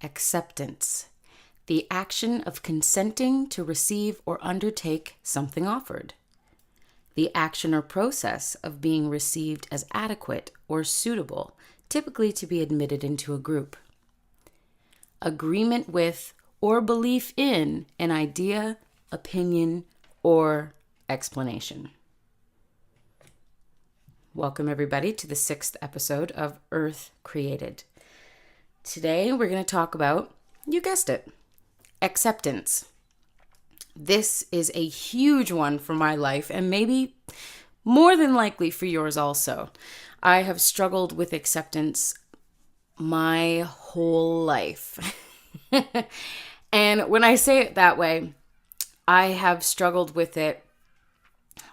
Acceptance. The action of consenting to receive or undertake something offered. The action or process of being received as adequate or suitable, typically to be admitted into a group. Agreement with or belief in an idea, opinion, or explanation. Welcome, everybody, to the 6th episode of Earth Created. Today, we're going to talk about, you guessed it, acceptance. This is a huge one for my life, and maybe more than likely for yours also. I have struggled with acceptance my whole life. And when I say it that way, I have struggled with it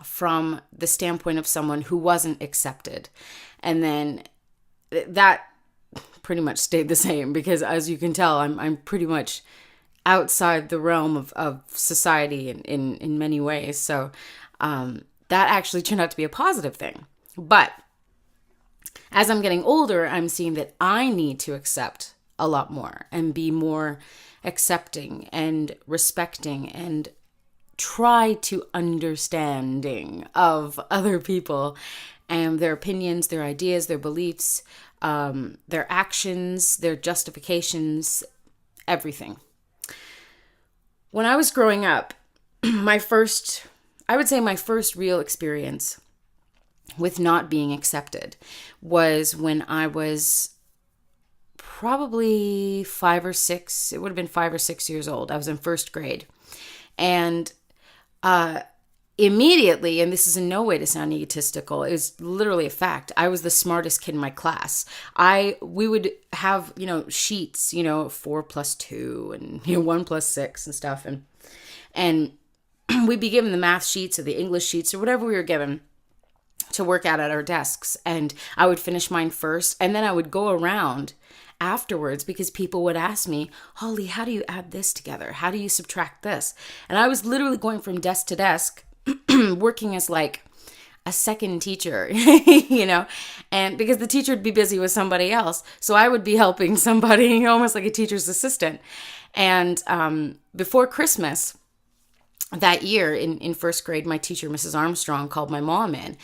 from the standpoint of someone who wasn't accepted. And then that pretty much stayed the same because, as you can tell, I'm pretty much outside the realm of society in many ways. So that actually turned out to be a positive thing. But as I'm getting older, I'm seeing that I need to accept a lot more and be more accepting and respecting and try to understanding of other people and their opinions, their ideas, their beliefs, their actions, their justifications, everything. When I was growing up, my first real experience with not being accepted was when I was probably 5 or 6. It would have been 5 or 6 years old. I was in first grade. And immediately, and this is in no way to sound egotistical, it was literally a fact, I was the smartest kid in my class. We would have, sheets, 4 plus 2 and 1 plus 6 and stuff. And we'd be given the math sheets or the English sheets or whatever we were given to work out at our desks. And I would finish mine first. And then I would go around afterwards because people would ask me, Holly, how do you add this together? How do you subtract this? And I was literally going from desk to desk, working as like a second teacher, and because the teacher would be busy with somebody else. So I would be helping somebody, almost like a teacher's assistant. And before Christmas that year in first grade, my teacher, Mrs. Armstrong, called my mom in.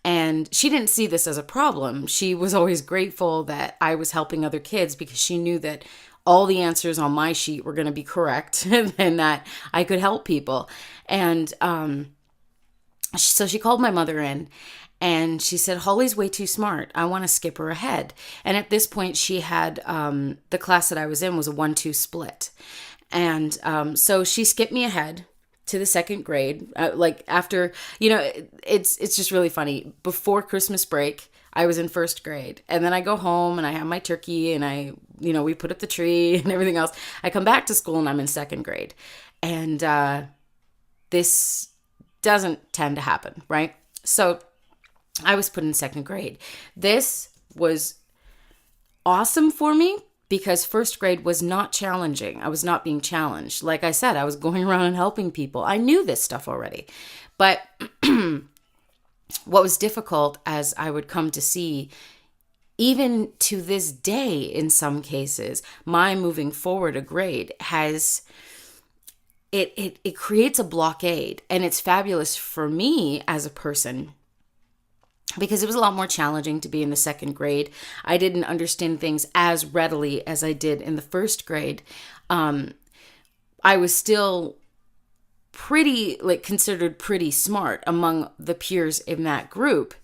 And she didn't see this as a problem. She was always grateful that I was helping other kids because she knew that all the answers on my sheet were going to be correct and that I could help people. And so she called my mother in and she said, Holly's way too smart. I want to skip her ahead. And at this point, she had the class that I was in was a 1-2 split. And so she skipped me ahead to the second grade, after, it's just really funny. Before Christmas break, I was in first grade, and then I go home and I have my turkey and we put up the tree and everything else. I come back to school and I'm in second grade, and this doesn't tend to happen, right? So I was put in second grade. This was awesome for me because first grade was not challenging. I was not being challenged. Like I said, I was going around and helping people. I knew this stuff already. But what was difficult, as I would come to see, even to this day in some cases, my moving forward a grade has, it creates a blockade. And it's fabulous for me as a person because it was a lot more challenging to be in the second grade. I didn't understand things as readily as I did in the first grade. I was still considered pretty smart among the peers in that group.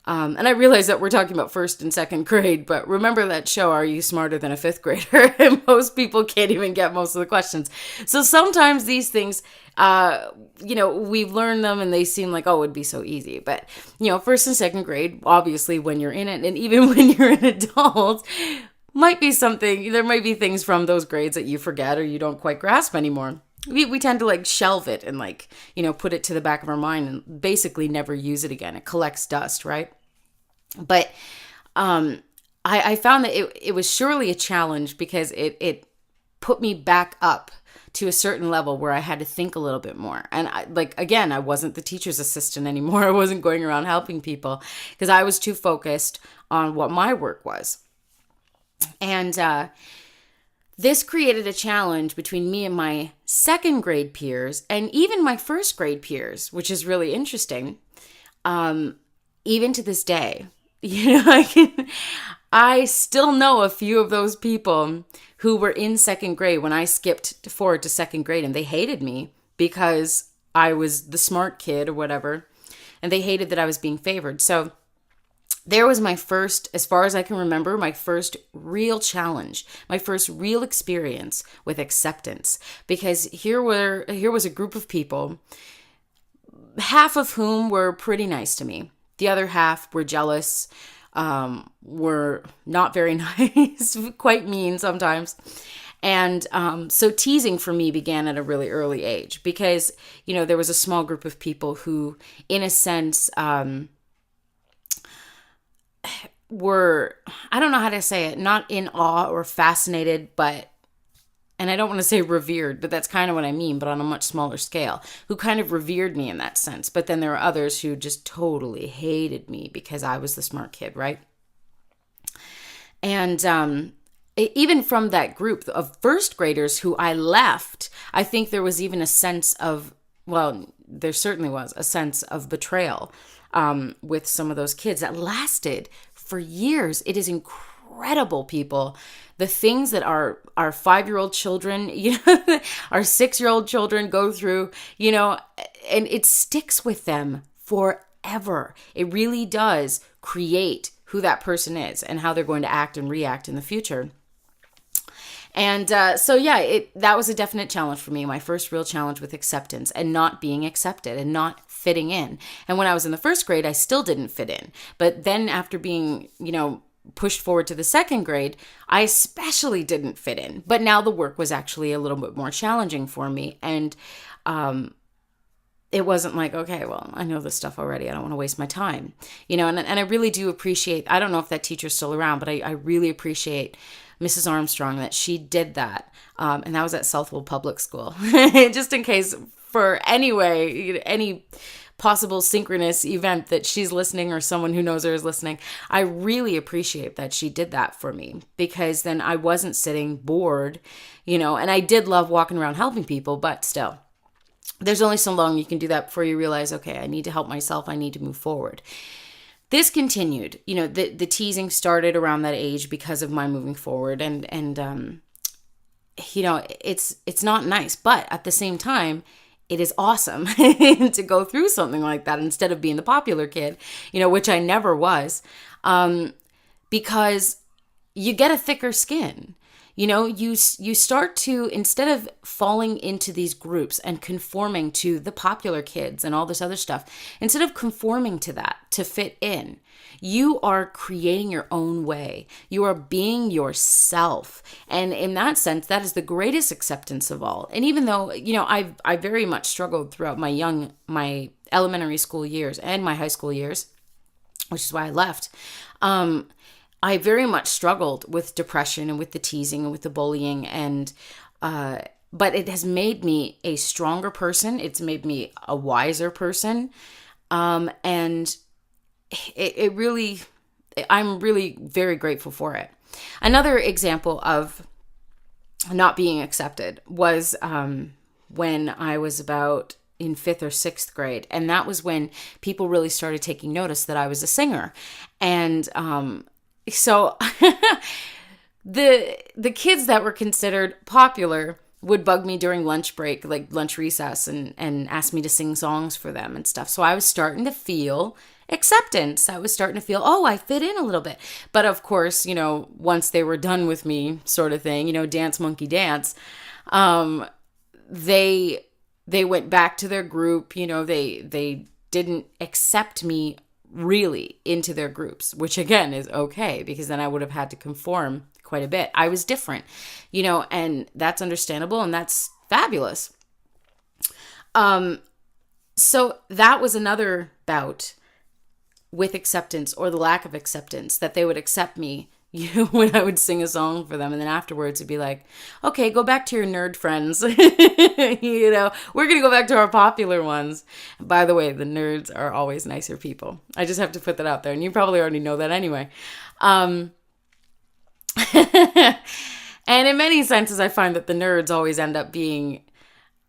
And I realize that we're talking about first and second grade, but remember that show, Are You Smarter Than a Fifth Grader? And most people can't even get most of the questions. So sometimes these things, we've learned them and they seem like, oh, it'd be so easy. But, first and second grade, obviously when you're in it, and even when you're an adult, there might be things from those grades that you forget or you don't quite grasp anymore. We tend to shelve it and put it to the back of our mind and basically never use it again. It collects dust, right? But I found that it was surely a challenge because it put me back up to a certain level where I had to think a little bit more. And I wasn't the teacher's assistant anymore. I wasn't going around helping people because I was too focused on what my work was. And This created a challenge between me and my second grade peers and even my first grade peers, which is really interesting. Even to this day, I still know a few of those people who were in second grade when I skipped forward to second grade, and they hated me because I was the smart kid or whatever, and they hated that I was being favored. So there was my first, as far as I can remember, my first real challenge, my first real experience with acceptance, because here was a group of people, half of whom were pretty nice to me. The other half were jealous, were not very nice, quite mean sometimes. And so teasing for me began at a really early age because, there was a small group of people who, in a sense, were, I don't know how to say it, not in awe or fascinated, and I don't want to say revered, but that's kind of what I mean, but on a much smaller scale, who kind of revered me in that sense. But then there were others who just totally hated me because I was the smart kid, right? And even from that group of first graders who I left, I think there was even a sense of, well, there certainly was a sense of betrayal with some of those kids that lasted for years. It is incredible, people. The things that our 5-year-old children, our 6-year-old children go through, and it sticks with them forever. It really does create who that person is and how they're going to act and react in the future. And that was a definite challenge for me. My first real challenge with acceptance and not being accepted and not fitting in. And when I was in the first grade, I still didn't fit in. But then after being, pushed forward to the second grade, I especially didn't fit in. But now the work was actually a little bit more challenging for me. And it wasn't like, okay, well, I know this stuff already. I don't want to waste my time. And I really do appreciate, I don't know if that teacher's still around, but I really appreciate Mrs. Armstrong that she did that. And that was at Southwold Public School. Just in case for any possible synchronous event that she's listening or someone who knows her is listening. I really appreciate that she did that for me because then I wasn't sitting bored, and I did love walking around helping people, but still, there's only so long you can do that before you realize, okay, I need to help myself. I need to move forward. This continued, the teasing started around that age because of my moving forward and it's not nice, but at the same time, it is awesome to go through something like that instead of being the popular kid, which I never was, because you get a thicker skin. You start to, instead of falling into these groups and conforming to the popular kids and all this other stuff, instead of conforming to that to fit in, you are creating your own way. You are being yourself. And in that sense, that is the greatest acceptance of all. And even though, I very much struggled throughout my elementary school years and my high school years, which is why I left, I very much struggled with depression and with the teasing and with the bullying, but it has made me a stronger person. It's made me a wiser person, and it really, I'm really very grateful for it. Another example of not being accepted was when I was about in 5th or 6th grade, and that was when people really started taking notice that I was a singer, and so the kids that were considered popular would bug me during lunch break, like lunch recess, and ask me to sing songs for them and stuff. So I was starting to feel acceptance. I was starting to feel, oh, I fit in a little bit. But of course, once they were done with me, sort of thing, dance monkey dance, they went back to their group. They didn't accept me really into their groups, which again is okay, because then I would have had to conform quite a bit. I was different, and that's understandable and that's fabulous. So that was another bout with acceptance, or the lack of acceptance, that they would accept me, when I would sing a song for them. And then afterwards it'd be like, okay, go back to your nerd friends. We're going to go back to our popular ones. By the way, the nerds are always nicer people. I just have to put that out there. And you probably already know that anyway. And in many senses, I find that the nerds always end up being,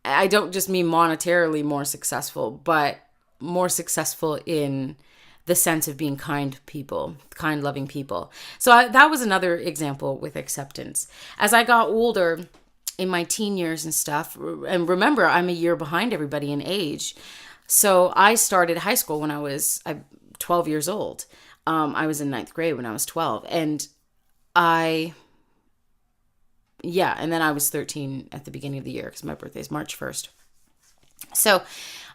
I don't just mean monetarily more successful, but more successful in the sense of being kind people, kind, loving people. So that was another example with acceptance. As I got older in my teen years and stuff, and remember, I'm a year behind everybody in age. So I started high school when I was 12 years old. I was in ninth grade when I was 12. And and then I was 13 at the beginning of the year because my birthday is March 1st. So,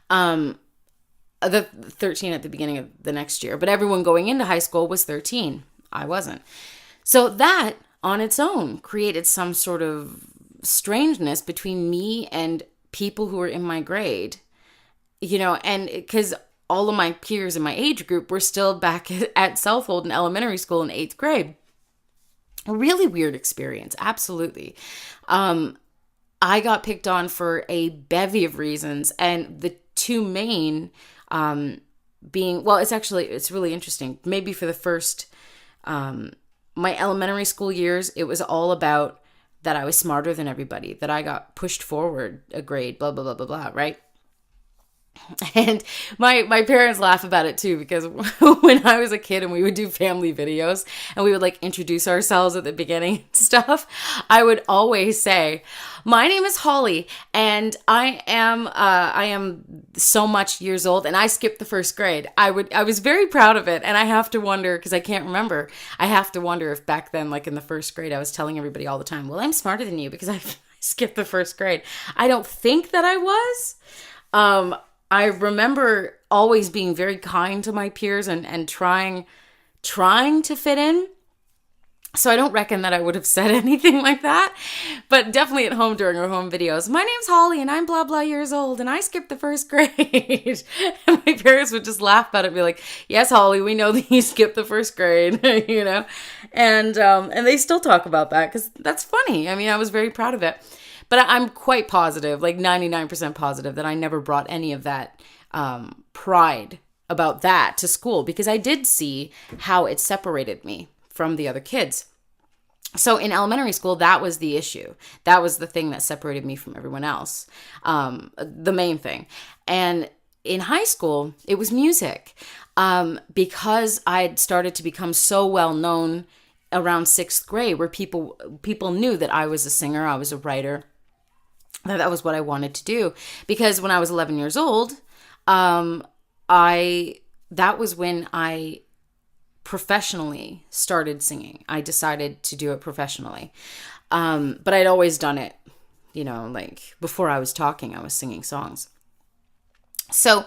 the 13 at the beginning of the next year, but everyone going into high school was 13. I wasn't. So that on its own created some sort of strangeness between me and people who were in my grade, and because all of my peers in my age group were still back at Southold in elementary school in 8th grade. A really weird experience. Absolutely. I got picked on for a bevy of reasons, and the two main being, well, it's really interesting. Maybe for the first, my elementary school years, it was all about that I was smarter than everybody, that I got pushed forward a grade, blah, blah, blah, blah, blah, right? And my parents laugh about it too, because when I was a kid and we would do family videos and we would like introduce ourselves at the beginning and stuff, I would always say, my name is Holly and I am so much years old and I skipped the first grade. I was very proud of it, and I have to wonder, because I can't remember, I have to wonder if back then, like in the first grade, I was telling everybody all the time, well, I'm smarter than you because I skipped the first grade. I don't think that I was. I remember always being very kind to my peers and trying to fit in. So I don't reckon that I would have said anything like that, but definitely at home during our home videos, my name's Holly and I'm blah, blah years old and I skipped the first grade. And my parents would just laugh about it and be like, yes, Holly, we know that you skipped the first grade, and they still talk about that because that's funny. I mean, I was very proud of it. But I'm quite positive, like 99% positive, that I never brought any of that pride about that to school, because I did see how it separated me from the other kids. So in elementary school, that was the issue. That was the thing that separated me from everyone else, the main thing. And in high school, it was music, because I had started to become so well known around 6th grade, where people knew that I was a singer, I was a writer. That was what I wanted to do, because when I was 11 years old, that was when I professionally started singing. I decided to do it professionally. But I'd always done it, like before I was talking, I was singing songs. So,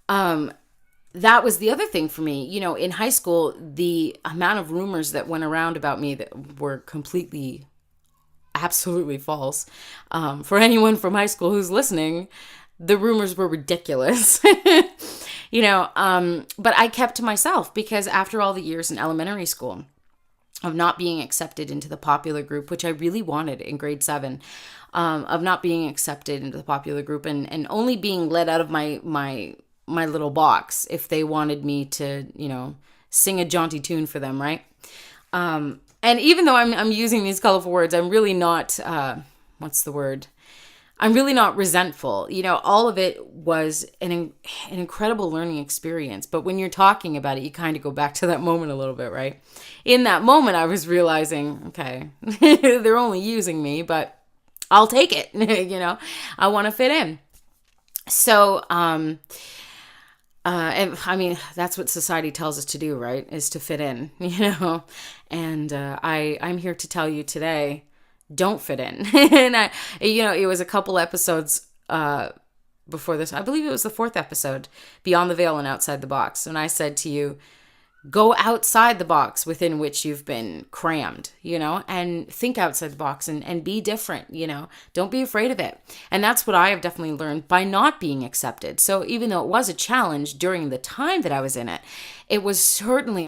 that was the other thing for me. In high school, the amount of rumors that went around about me that were absolutely false. For anyone from high school who's listening, the rumors were ridiculous. But I kept to myself, because after all the years in elementary school of not being accepted into the popular group, which I really wanted in grade 7, of not being accepted into the popular group and only being let out of my little box if they wanted me to, sing a jaunty tune for them, right? And even though I'm using these colorful words, I'm really not, what's the word? I'm really not resentful. All of it was an incredible learning experience. But when you're talking about it, you kind of go back to that moment a little bit, right? In that moment, I was realizing, okay, they're only using me, but I'll take it. I want to fit in. So, and I mean, that's what society tells us to do, right? Is to fit in, and I'm here to tell you today, don't fit in. And it was a couple episodes before this. I believe it was the 4th episode, Beyond the Veil and Outside the Box. And I said to you, go outside the box within which you've been crammed, and think outside the box and be different, don't be afraid of it. And that's what I have definitely learned by not being accepted. So even though it was a challenge during the time that I was in it, it was certainly